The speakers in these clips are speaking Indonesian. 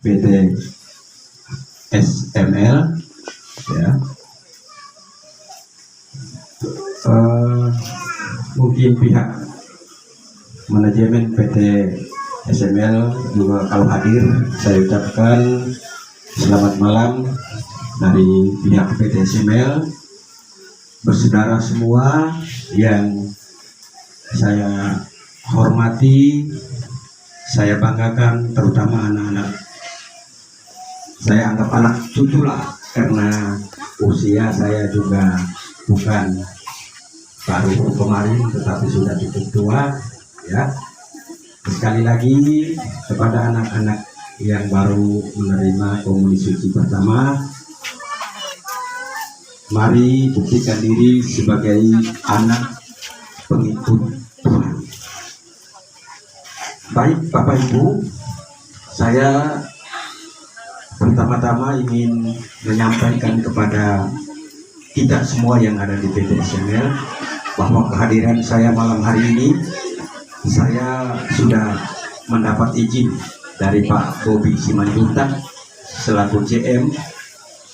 PT SML ya. Mungkin pihak manajemen PT SML juga kalau hadir, saya ucapkan selamat malam dari pihak PT SML. Bersaudara semua yang saya hormati, saya banggakan, terutama anak-anak. Saya anggap anak cucu lah, karena usia saya juga bukan baru kemarin, tetapi sudah cukup tua ya. Sekali lagi kepada anak-anak yang baru menerima komuni suci pertama, mari buktikan diri sebagai anak pengikut Tuhan. Baik Bapak Ibu, saya pertama-tama ingin menyampaikan kepada kita semua yang ada di PT SML bahwa kehadiran saya malam hari ini, saya sudah mendapat izin dari Pak Bobi Simanjuntak selaku JM,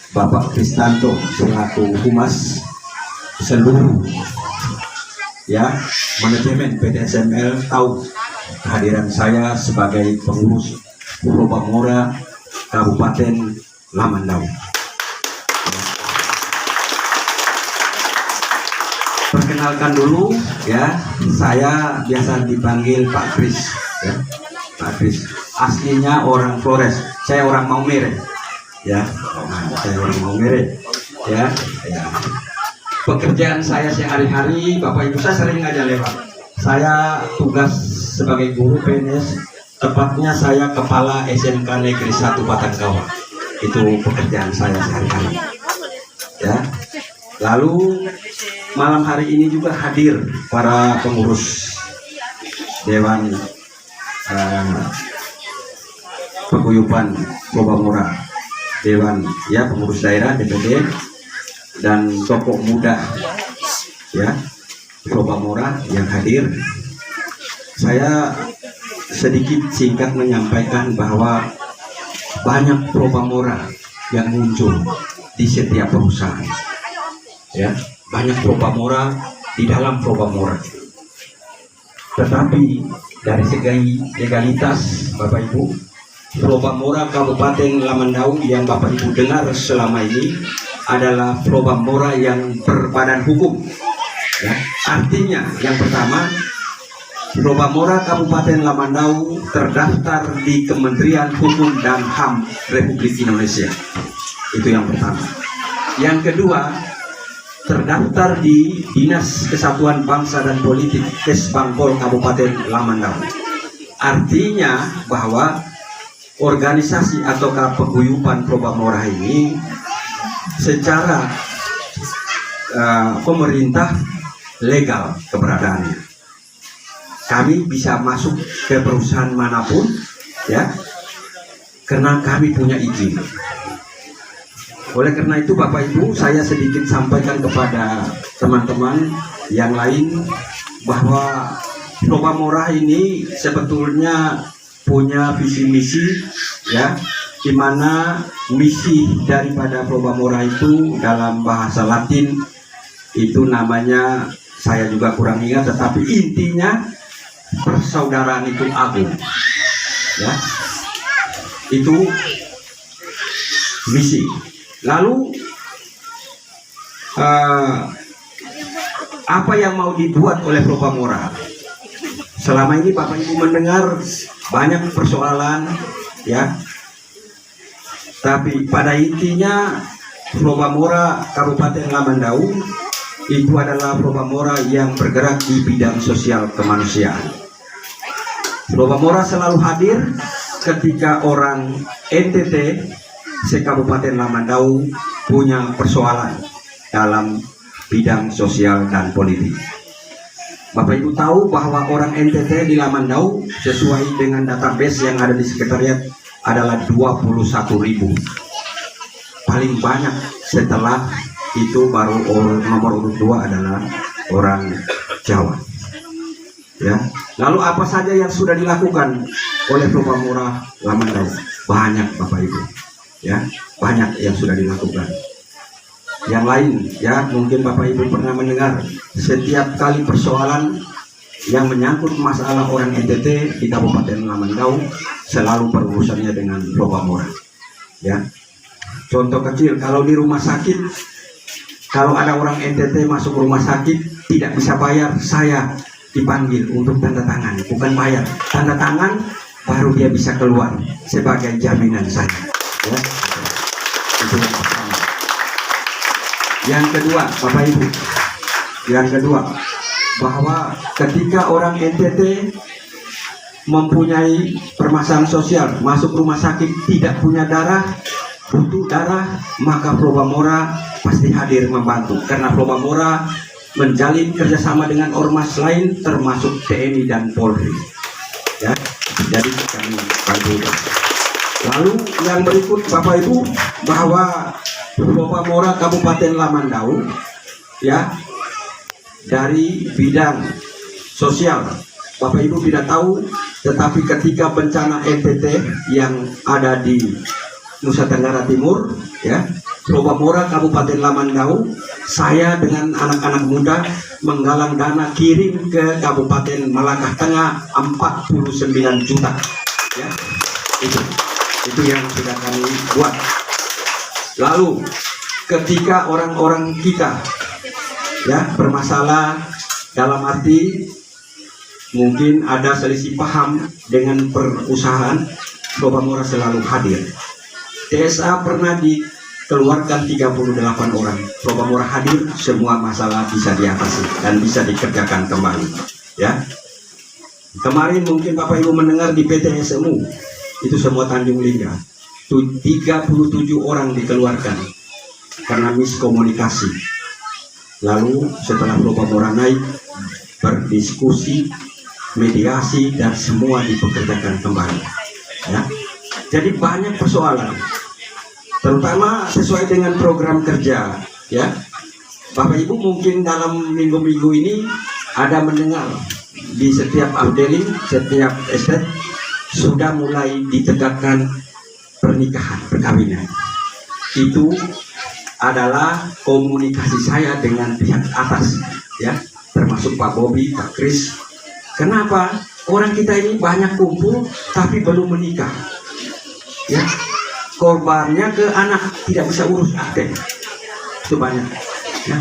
Bapak Kristanto selaku Humas, seluruh ya manajemen PT SML tahu kehadiran saya sebagai pengurus Probamora Kabupaten Lamandau. Perkenalkan dulu ya, saya biasa dipanggil Pak Kris ya. Pak Kris aslinya orang Flores, saya orang Maumere ya. Saya orang Maumere ya. Pekerjaan saya sehari-hari, Bapak Ibu, saya sering aja lewat. Saya tugas sebagai guru PNS, tepatnya saya kepala SMK Negeri 1 Patangkawa. Itu pekerjaan saya sehari-hari ya. Lalu malam hari ini juga hadir para pengurus Dewan Paguyuban Probamora, Dewan ya, pengurus daerah DPD, dan tokoh muda ya Probamora yang hadir. Saya sedikit singkat menyampaikan bahwa banyak Probamora yang muncul di setiap perusahaan ya, banyak Probamora di dalam Probamora. Tetapi dari segi legalitas Bapak Ibu, Probamora Kabupaten Lamandau yang Bapak Ibu dengar selama ini adalah Probamora yang berbadan hukum ya. Artinya yang pertama, Probamora Kabupaten Lamandau terdaftar di Kementerian Hukum dan HAM Republik Indonesia. Itu yang pertama. Yang kedua, terdaftar di Dinas Kesatuan Bangsa dan Politik Kesbangpol Kabupaten Lamandau. Artinya bahwa organisasi atau paguyuban Probamora ini secara pemerintah legal keberadaannya. Kami bisa masuk ke perusahaan manapun ya, karena kami punya izin. Oleh karena itu Bapak Ibu, saya sedikit sampaikan kepada teman-teman yang lain bahwa Probamora ini sebetulnya punya visi misi ya, di mana misi daripada Probamora itu dalam bahasa Latin itu namanya, saya juga kurang ingat, tetapi intinya persaudaraan itu agung ya, itu misi. Lalu apa yang mau dibuat oleh Probamora? Selama ini Bapak Ibu mendengar banyak persoalan ya, tapi pada intinya Probamora Kabupaten Lamandau itu adalah Probamora yang bergerak di bidang sosial kemanusiaan. Probamora selalu hadir ketika orang NTT se-Kabupaten Lamandau punya persoalan dalam bidang sosial dan politik. Bapak Ibu tahu bahwa orang NTT di Lamandau sesuai dengan database yang ada di sekretariat adalah 21.000. Paling banyak, setelah itu baru nomor urut 2 adalah orang Jawa. Ya. Lalu apa saja yang sudah dilakukan oleh Probamora Lamandau? banyak Bapak Ibu, ya banyak yang sudah dilakukan. Yang lain, ya mungkin Bapak Ibu pernah mendengar, setiap kali persoalan yang menyangkut masalah orang NTT di Kabupaten Lamandau selalu berurusannya dengan Probamora. Ya, contoh kecil, kalau di rumah sakit, kalau ada orang NTT masuk rumah sakit tidak bisa bayar, saya dipanggil untuk tanda tangan, bukan bayar, tanda tangan baru dia bisa keluar sebagai jaminan saya. Ya, itu yang pertama. Yang kedua, Bapak Ibu, yang kedua, bahwa ketika orang NTT mempunyai permasalahan sosial, masuk rumah sakit tidak punya darah, butuh darah, maka Probamora pasti hadir membantu, karena Probamora menjalin kerjasama dengan ormas lain termasuk TNI dan Polri. Ya, jadi kami bantu. Lalu yang berikut Bapak Ibu, bahwa Probamora Kabupaten Lamandau, ya, dari bidang sosial, Bapak Ibu tidak tahu, tetapi ketika bencana NTT yang ada di Nusa Tenggara Timur, ya, Probamora Kabupaten Lamandau, saya dengan anak-anak muda menggalang dana kirim ke Kabupaten Malaka Tengah 49 juta, ya, itu yang sudah kami buat. Lalu ketika orang-orang kita, ya, bermasalah dalam arti mungkin ada selisih paham dengan perusahaan, Probamora selalu hadir. TSA pernah dikeluarkan 38 orang, Probamora hadir, semua masalah bisa diatasi dan bisa dikerjakan kembali. Ya, kemarin mungkin Bapak Ibu mendengar di PT SMU itu semua Tanjung Lingga, 37 orang dikeluarkan karena miskomunikasi. Lalu setelah Probamora naik, berdiskusi, mediasi, dan semua dipekerjakan kembali. Ya, jadi banyak persoalan, terutama sesuai dengan program kerja. Ya, Bapak Ibu mungkin dalam minggu-minggu ini ada mendengar di setiap updating, setiap estate sudah mulai ditegakkan pernikahan, perkawinan. Itu adalah komunikasi saya dengan pihak atas, ya, termasuk Pak Bobi, Pak Kris. Kenapa? Orang kita ini banyak kumpul tapi belum menikah, ya, korbannya ke anak, tidak bisa urus akte, itu banyak, ya.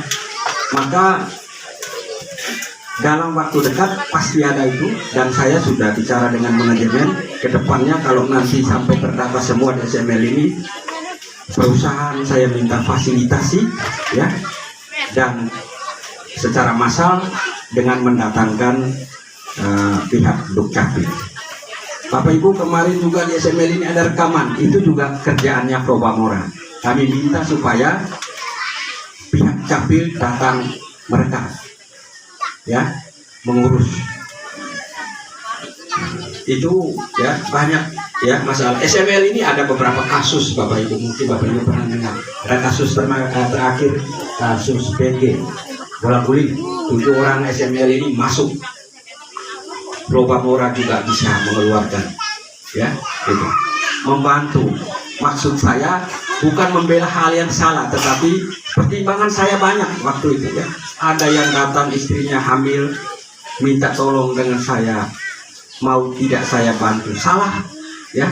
Maka dalam waktu dekat pasti ada itu, dan saya sudah bicara dengan manajemen ke depannya, kalau nanti sampai terdata semua di SML ini, perusahaan saya minta fasilitasi, ya, dan secara massal dengan mendatangkan pihak Dukcapil. Bapak Ibu, kemarin juga di SML ini ada rekaman, itu juga kerjaannya Probamora. Kami minta supaya pihak Capil datang merekam, ya, mengurus. Itu, ya, banyak, ya, masalah SML ini. Ada beberapa kasus Bapak Ibu, mungkin Bapak Ibu pernah dengar. Ada kasus terakhir, kasus PG bola guling, 7 orang SML ini masuk, Probamora juga bisa mengeluarkan, ya, itu membantu. Maksud saya bukan membela hal yang salah, tetapi pertimbangan saya banyak waktu itu, ya. Ada yang datang istrinya hamil, minta tolong dengan saya, mau tidak saya bantu, salah, ya.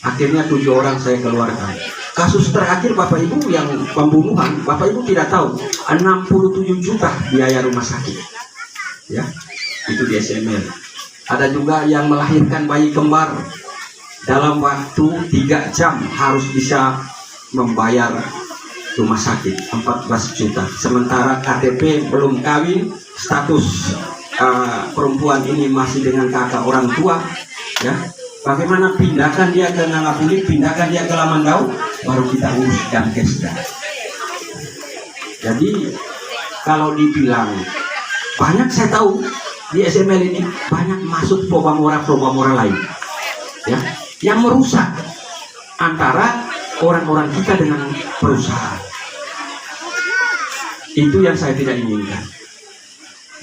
Akhirnya 7 orang saya keluarkan. Kasus terakhir Bapak Ibu yang pembunuhan, Bapak Ibu tidak tahu, 67 juta biaya rumah sakit, ya, itu di SML. Ada juga yang melahirkan bayi kembar, dalam waktu 3 jam harus bisa membayar rumah sakit 14 juta. Sementara KTP belum kawin, status perempuan ini masih dengan kakak orang tua, ya. Bagaimana pindahkan dia ke Nangapuli, pindahkan dia ke Lamandau, baru kita urus dan kesda. Jadi kalau dibilang banyak, saya tahu di SML ini banyak masuk Probamora lain, ya, yang merusak antara orang-orang kita dengan perusahaan. Itu yang saya tidak inginkan.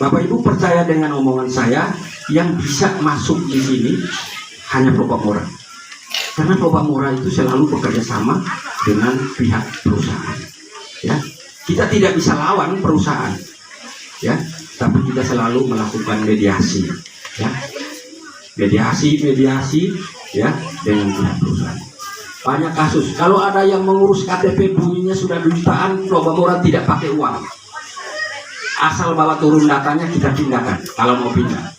Bapak Ibu percaya dengan omongan saya, yang bisa masuk di sini hanya Probamora. Karena Probamora itu selalu bekerja sama dengan pihak perusahaan. Ya, kita tidak bisa lawan perusahaan, ya, tapi kita selalu melakukan mediasi, ya, mediasi, ya, dengan pihak perusahaan. Banyak kasus, kalau ada yang mengurus KTP bunyinya sudah jutaan, Probamora tidak pakai uang. Asal bawa turun datanya kita pindahkan kalau mau pindah.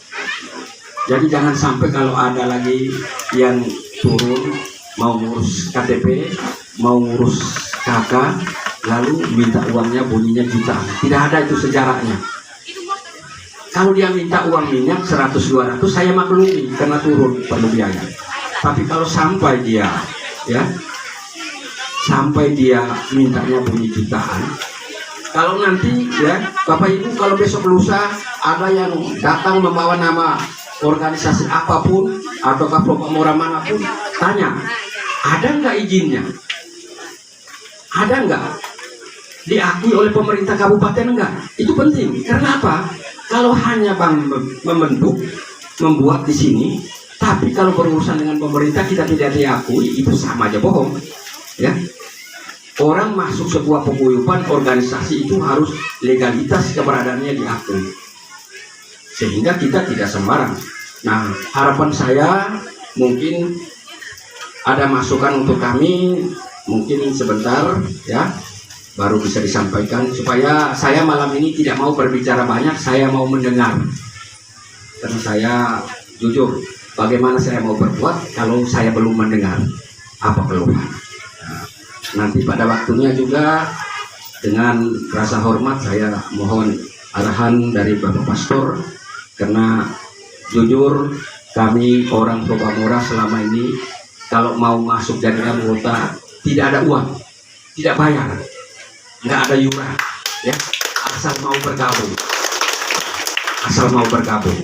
Jadi jangan sampai kalau ada lagi yang turun mau ngurus KTP, mau ngurus KK, lalu minta uangnya bunyinya jutaan. Tidak ada itu sejarahnya. Kalau dia minta uang minyak 100-200 saya maklumi karena turun perlu biaya. Tapi kalau sampai dia, ya, sampai dia mintanya bunyi jutaan, kalau nanti, ya, Bapak Ibu, kalau besok lusa ada yang datang membawa nama organisasi apapun ataukah Probamora manapun, tanya, ada nggak izinnya? Ada nggak diakui oleh pemerintah kabupaten enggak? Itu penting. Karena apa? Kalau hanya membentuk, membuat di sini, tapi kalau berurusan dengan pemerintah kita tidak diakui, itu sama aja bohong. Ya, orang masuk sebuah paguyuban organisasi itu harus legalitas keberadaannya diakui, sehingga kita tidak sembarang. Nah, harapan saya mungkin ada masukan untuk kami, mungkin sebentar, ya, baru bisa disampaikan, supaya saya malam ini tidak mau berbicara banyak, saya mau mendengar. Karena saya jujur, bagaimana saya mau berbuat kalau saya belum mendengar apa keluhan. Nah, nanti pada waktunya juga dengan rasa hormat saya mohon arahan dari Bapak Pastor, karena jujur kami orang Probamora selama ini kalau mau masuk jadi anggota tidak ada uang, tidak bayar, nggak ada iuran, ya, asal mau bergabung, asal mau bergabung.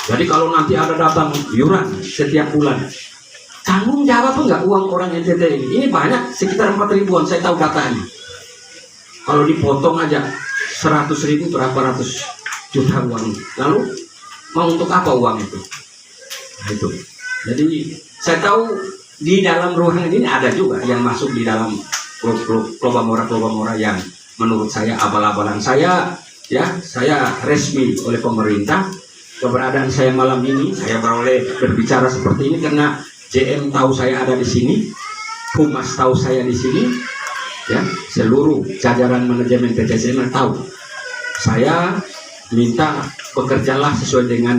Jadi kalau nanti ada datang iuran setiap bulan, tanggung jawab enggak uang orang NTT ini? Ini banyak, sekitar 4 ribuan, saya tahu datanya. Kalau dipotong aja 100.000 berapa ratus juta uang. Lalu mau untuk apa uang itu? Nah, itu. Jadi saya tahu di dalam ruangan ini ada juga yang masuk di dalam Probamora yang menurut saya abal-abalan. Saya, ya, saya resmi oleh pemerintah. Keberadaan saya malam ini, saya boleh berbicara seperti ini karena JM tahu saya ada di sini, Humas tahu saya di sini, ya, seluruh jajaran manajemen PTSM tahu. Saya minta bekerjalah sesuai dengan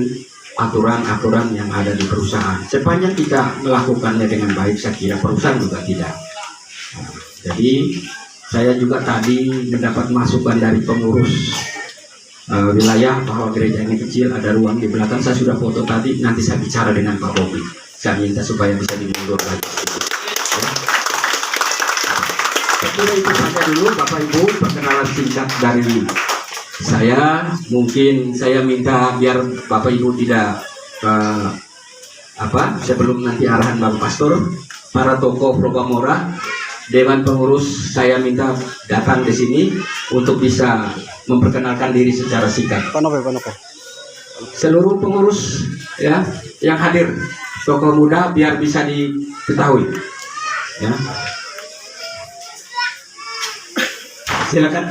aturan-aturan yang ada di perusahaan. Sepanjang kita melakukannya dengan baik, saya kira perusahaan juga tidak. Nah, jadi saya juga tadi mendapat masukan dari pengurus wilayah bahwa gereja ini kecil, ada ruang di belakang. Saya sudah foto tadi, nanti saya bicara dengan Pak Bobi. Saya minta supaya bisa dimundur lagi. Saya itu saja dulu Bapak Ibu, perkenalan singkat dari saya. Mungkin saya minta biar Bapak Ibu tidak sebelum nanti arahan Bapak Pastor, para tokoh Probamora, Dewan Pengurus, saya minta datang di sini untuk bisa memperkenalkan diri secara singkat. Seluruh pengurus, ya, yang hadir, tokoh muda, biar bisa diketahui. Ya. Silakan.